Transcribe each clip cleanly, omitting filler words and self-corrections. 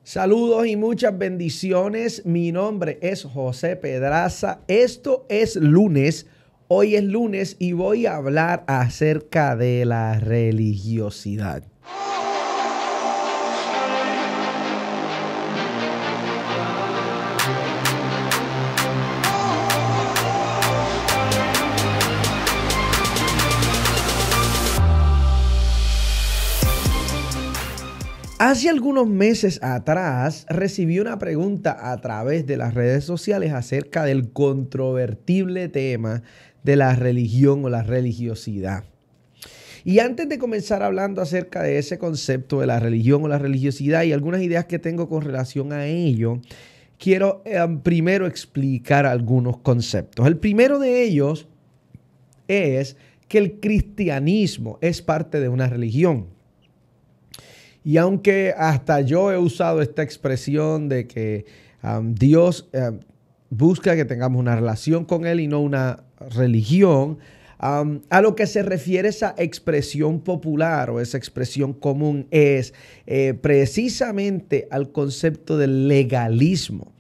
Saludos y muchas bendiciones. Mi nombre es José Pedraza. Esto es lunes. Hoy es lunes y voy a hablar acerca de la religiosidad. Hace algunos meses atrás recibí una pregunta a través de las redes sociales acerca del controvertible tema de la religión o la religiosidad. Y antes de comenzar hablando acerca de ese concepto de la religión o la religiosidad y algunas ideas que tengo con relación a ello, quiero primero explicar algunos conceptos. El primero de ellos es que el cristianismo es parte de una religión. Y aunque hasta yo he usado esta expresión de que Dios busca que tengamos una relación con Él y no una religión, a lo que se refiere esa expresión popular o esa expresión común es precisamente al concepto del legalismo.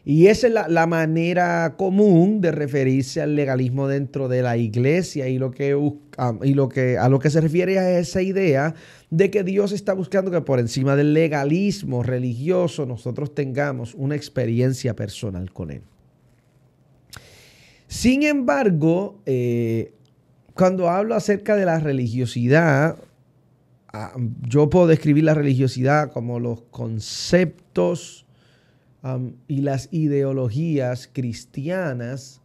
Y esa es la manera común de referirse al legalismo dentro de la iglesia y a lo que se refiere es a esa idea de que Dios está buscando que por encima del legalismo religioso nosotros tengamos una experiencia personal con Él. Sin embargo, cuando hablo acerca de la religiosidad, yo puedo describir la religiosidad como los conceptos y las ideologías cristianas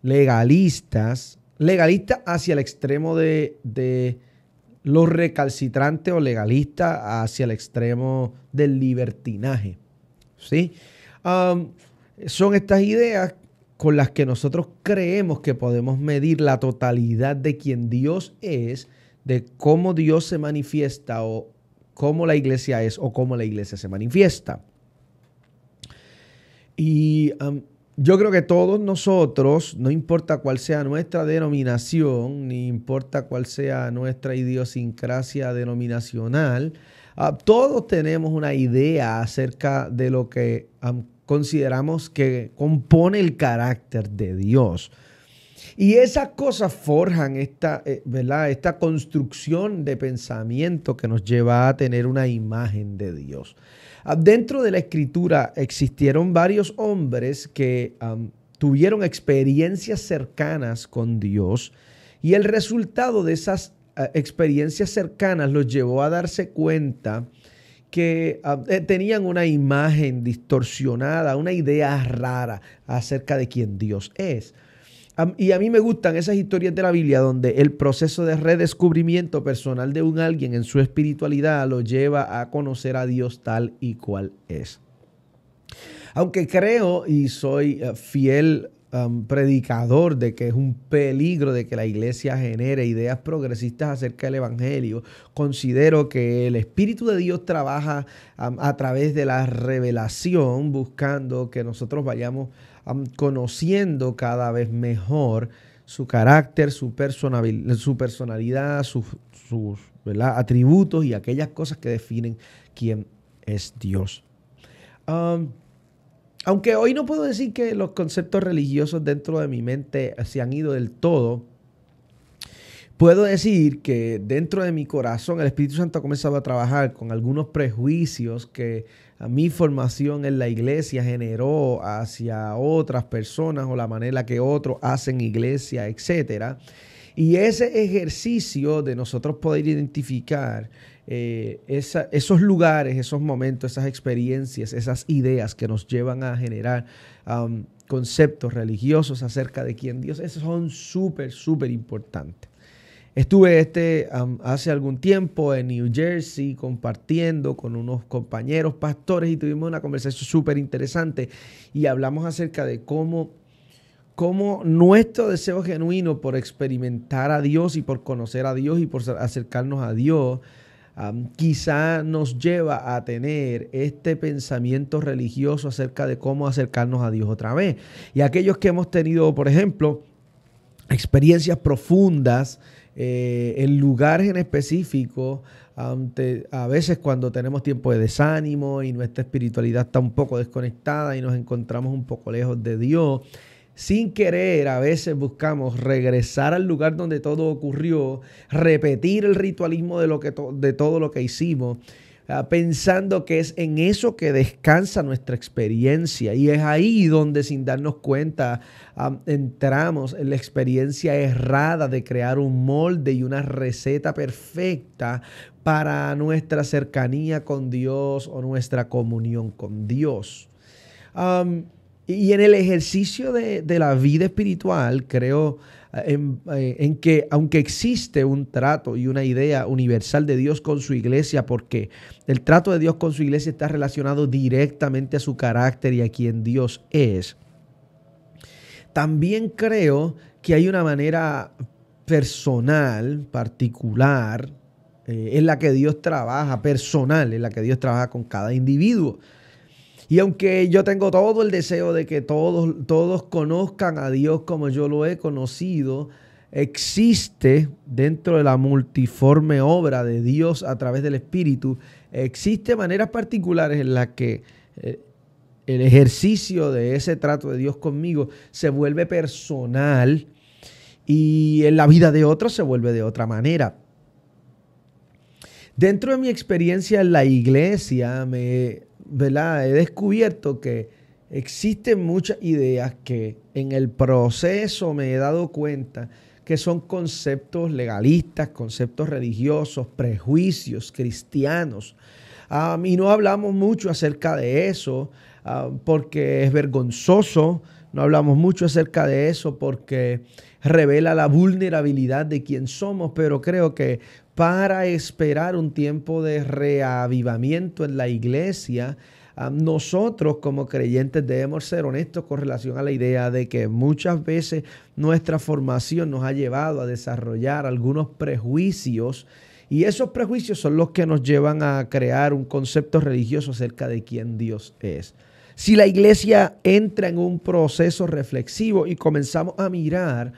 legalistas hacia el extremo de lo recalcitrante o legalista hacia el extremo del libertinaje. ¿Sí? Son estas ideas con las que nosotros creemos que podemos medir la totalidad de quién Dios es, de cómo Dios se manifiesta o cómo la iglesia es o cómo la iglesia se manifiesta. Y yo creo que todos nosotros, no importa cuál sea nuestra denominación, ni importa cuál sea nuestra idiosincrasia denominacional, todos tenemos una idea acerca de lo que consideramos que compone el carácter de Dios. Y esas cosas forjan esta construcción de pensamiento que nos lleva a tener una imagen de Dios. Dentro de la Escritura existieron varios hombres que tuvieron experiencias cercanas con Dios y el resultado de esas experiencias cercanas los llevó a darse cuenta que tenían una imagen distorsionada, una idea rara acerca de quién Dios es. Y a mí me gustan esas historias de la Biblia donde el proceso de redescubrimiento personal de un alguien en su espiritualidad lo lleva a conocer a Dios tal y cual es. Aunque creo y soy fiel predicador de que es un peligro de que la iglesia genere ideas progresistas acerca del evangelio, considero que el Espíritu de Dios trabaja a través de la revelación buscando que nosotros vayamos conociendo cada vez mejor su carácter, su personalidad, sus atributos y aquellas cosas que definen quién es Dios. Aunque hoy no puedo decir que los conceptos religiosos dentro de mi mente se han ido del todo, puedo decir que dentro de mi corazón el Espíritu Santo ha comenzado a trabajar con algunos prejuicios que mi formación en la iglesia generó hacia otras personas o la manera que otros hacen iglesia, etc. Y ese ejercicio de nosotros poder identificar esos lugares, esos momentos, esas experiencias, esas ideas que nos llevan a generar conceptos religiosos acerca de quién Dios es, son súper importantes. Estuve hace algún tiempo en New Jersey compartiendo con unos compañeros pastores y tuvimos una conversación súper interesante y hablamos acerca de cómo nuestro deseo genuino por experimentar a Dios y por conocer a Dios y por acercarnos a Dios quizá nos lleva a tener este pensamiento religioso acerca de cómo acercarnos a Dios otra vez. Y aquellos que hemos tenido, por ejemplo, experiencias profundas en lugares en específico, a veces cuando tenemos tiempo de desánimo y nuestra espiritualidad está un poco desconectada y nos encontramos un poco lejos de Dios, sin querer, a veces buscamos regresar al lugar donde todo ocurrió, repetir el ritualismo de todo lo que hicimos, pensando que es en eso que descansa nuestra experiencia. Y es ahí donde, sin darnos cuenta, entramos en la experiencia errada de crear un molde y una receta perfecta para nuestra cercanía con Dios o nuestra comunión con Dios. Y en el ejercicio de la vida espiritual, creo en que aunque existe un trato y una idea universal de Dios con su iglesia, porque el trato de Dios con su iglesia está relacionado directamente a su carácter y a quien Dios es, también creo que hay una manera personal, particular, en la que Dios trabaja, personal, en la que Dios trabaja con cada individuo. Y aunque yo tengo todo el deseo de que todos conozcan a Dios como yo lo he conocido, existe dentro de la multiforme obra de Dios a través del Espíritu, existe maneras particulares en las que el ejercicio de ese trato de Dios conmigo se vuelve personal y en la vida de otros se vuelve de otra manera. Dentro de mi experiencia en la iglesia, he descubierto que existen muchas ideas que en el proceso me he dado cuenta que son conceptos legalistas, conceptos religiosos, prejuicios cristianos. Y no hablamos mucho acerca de eso porque es vergonzoso. No hablamos mucho acerca de eso porque revela la vulnerabilidad de quien somos, pero creo que para esperar un tiempo de reavivamiento en la iglesia, nosotros como creyentes debemos ser honestos con relación a la idea de que muchas veces nuestra formación nos ha llevado a desarrollar algunos prejuicios y esos prejuicios son los que nos llevan a crear un concepto religioso acerca de quién Dios es. Si la iglesia entra en un proceso reflexivo y comenzamos a mirar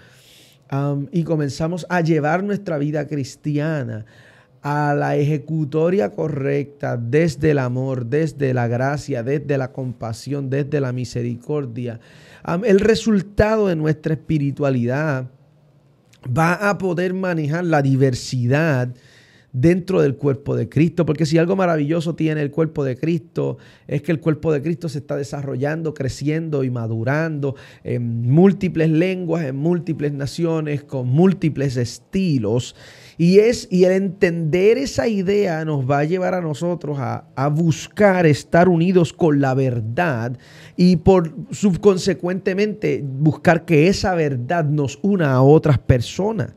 y comenzamos a llevar nuestra vida cristiana a la ejecutoria correcta desde el amor, desde la gracia, desde la compasión, desde la misericordia, el resultado de nuestra espiritualidad va a poder manejar la diversidad dentro del cuerpo de Cristo, porque si algo maravilloso tiene el cuerpo de Cristo es que el cuerpo de Cristo se está desarrollando, creciendo y madurando en múltiples lenguas, en múltiples naciones, con múltiples estilos. Y el entender esa idea nos va a llevar a nosotros a buscar estar unidos con la verdad y subconsecuentemente buscar que esa verdad nos una a otras personas.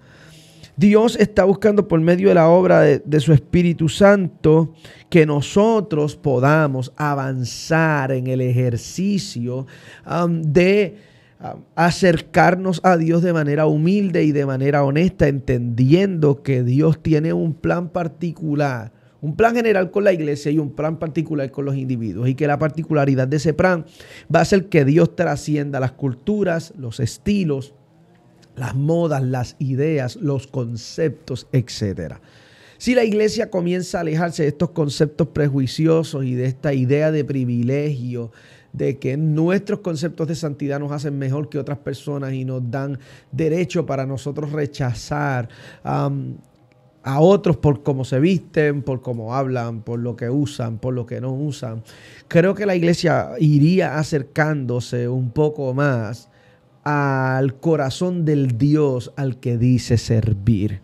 Dios está buscando por medio de la obra de su Espíritu Santo que nosotros podamos avanzar en el ejercicio de acercarnos a Dios de manera humilde y de manera honesta, entendiendo que Dios tiene un plan particular, un plan general con la iglesia y un plan particular con los individuos, y que la particularidad de ese plan va a hacer que Dios trascienda las culturas, los estilos, las modas, las ideas, los conceptos, etc. Si la iglesia comienza a alejarse de estos conceptos prejuiciosos y de esta idea de privilegio, de que nuestros conceptos de santidad nos hacen mejor que otras personas y nos dan derecho para nosotros rechazar a otros por cómo se visten, por cómo hablan, por lo que usan, por lo que no usan, creo que la iglesia iría acercándose un poco más al corazón del Dios al que dice servir.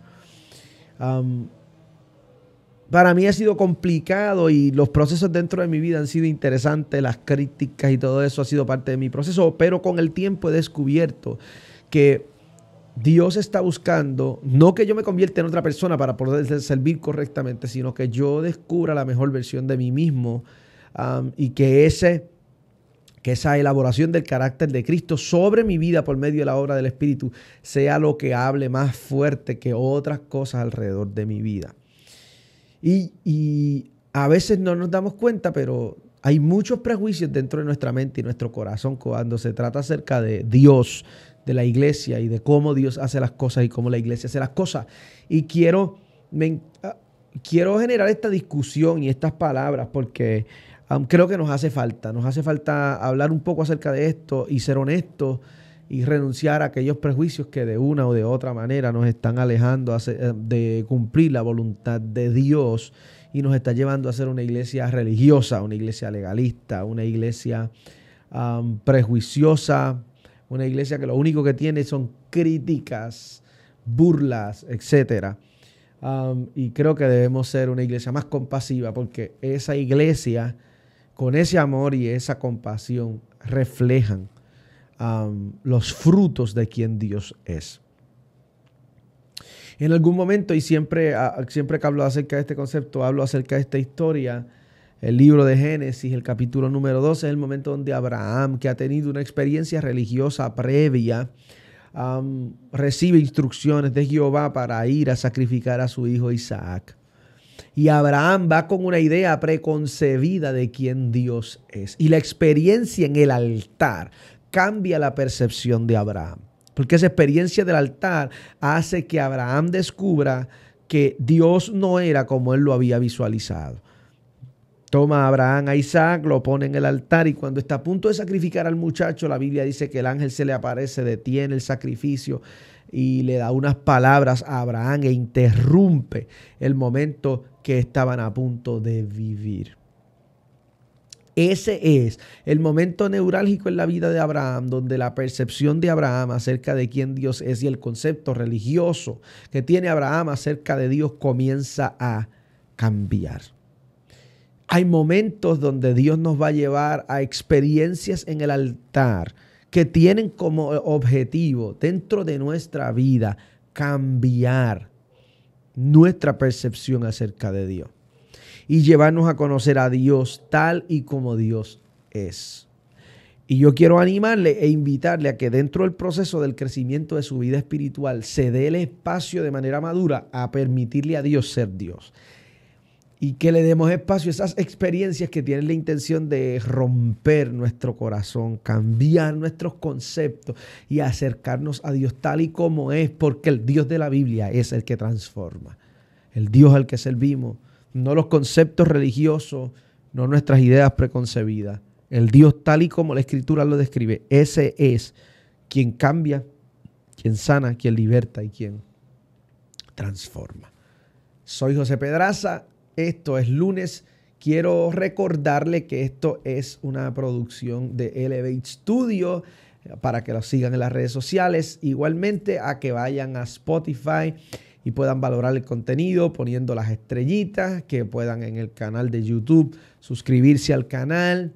Para mí ha sido complicado y los procesos dentro de mi vida han sido interesantes, las críticas y todo eso ha sido parte de mi proceso, pero con el tiempo he descubierto que Dios está buscando, no que yo me convierta en otra persona para poder servir correctamente, sino que yo descubra la mejor versión de mí mismo y que esa elaboración del carácter de Cristo sobre mi vida por medio de la obra del Espíritu sea lo que hable más fuerte que otras cosas alrededor de mi vida. Y a veces no nos damos cuenta, pero hay muchos prejuicios dentro de nuestra mente y nuestro corazón cuando se trata acerca de Dios, de la iglesia y de cómo Dios hace las cosas y cómo la iglesia hace las cosas. Y quiero generar esta discusión y estas palabras porque creo que nos hace falta hablar un poco acerca de esto y ser honestos y renunciar a aquellos prejuicios que de una o de otra manera nos están alejando de cumplir la voluntad de Dios y nos está llevando a ser una iglesia religiosa, una iglesia legalista, una iglesia prejuiciosa, una iglesia que lo único que tiene son críticas, burlas, etc. Y creo que debemos ser una iglesia más compasiva porque esa iglesia, con ese amor y esa compasión, reflejan los frutos de quien Dios es. En algún momento, y siempre que hablo acerca de este concepto, hablo acerca de esta historia, el libro de Génesis, el capítulo número 12, es el momento donde Abraham, que ha tenido una experiencia religiosa previa, recibe instrucciones de Jehová para ir a sacrificar a su hijo Isaac. Y Abraham va con una idea preconcebida de quién Dios es. Y la experiencia en el altar cambia la percepción de Abraham. Porque esa experiencia del altar hace que Abraham descubra que Dios no era como él lo había visualizado. Toma a Abraham a Isaac, lo pone en el altar y cuando está a punto de sacrificar al muchacho, la Biblia dice que el ángel se le aparece, detiene el sacrificio y le da unas palabras a Abraham e interrumpe el momento que estaban a punto de vivir. Ese es el momento neurálgico en la vida de Abraham, donde la percepción de Abraham acerca de quién Dios es y el concepto religioso que tiene Abraham acerca de Dios comienza a cambiar. Hay momentos donde Dios nos va a llevar a experiencias en el altar que tienen como objetivo dentro de nuestra vida cambiar nuestra percepción acerca de Dios y llevarnos a conocer a Dios tal y como Dios es. Y yo quiero animarle e invitarle a que dentro del proceso del crecimiento de su vida espiritual se dé el espacio de manera madura a permitirle a Dios ser Dios. Y que le demos espacio a esas experiencias que tienen la intención de romper nuestro corazón, cambiar nuestros conceptos y acercarnos a Dios tal y como es, porque el Dios de la Biblia es el que transforma. El Dios al que servimos, no los conceptos religiosos, no nuestras ideas preconcebidas. El Dios tal y como la Escritura lo describe, ese es quien cambia, quien sana, quien liberta y quien transforma. Soy José Pedraza. Esto es lunes. Quiero recordarle que esto es una producción de Elevate Studio para que lo sigan en las redes sociales. Igualmente a que vayan a Spotify y puedan valorar el contenido poniendo las estrellitas, que puedan en el canal de YouTube suscribirse al canal,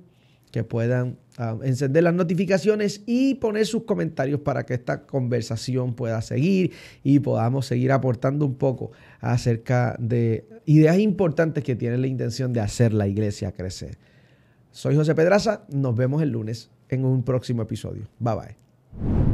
que puedan encender las notificaciones y poner sus comentarios para que esta conversación pueda seguir y podamos seguir aportando un poco acerca de ideas importantes que tienen la intención de hacer la iglesia crecer. Soy José Pedraza, nos vemos el lunes en un próximo episodio. Bye bye.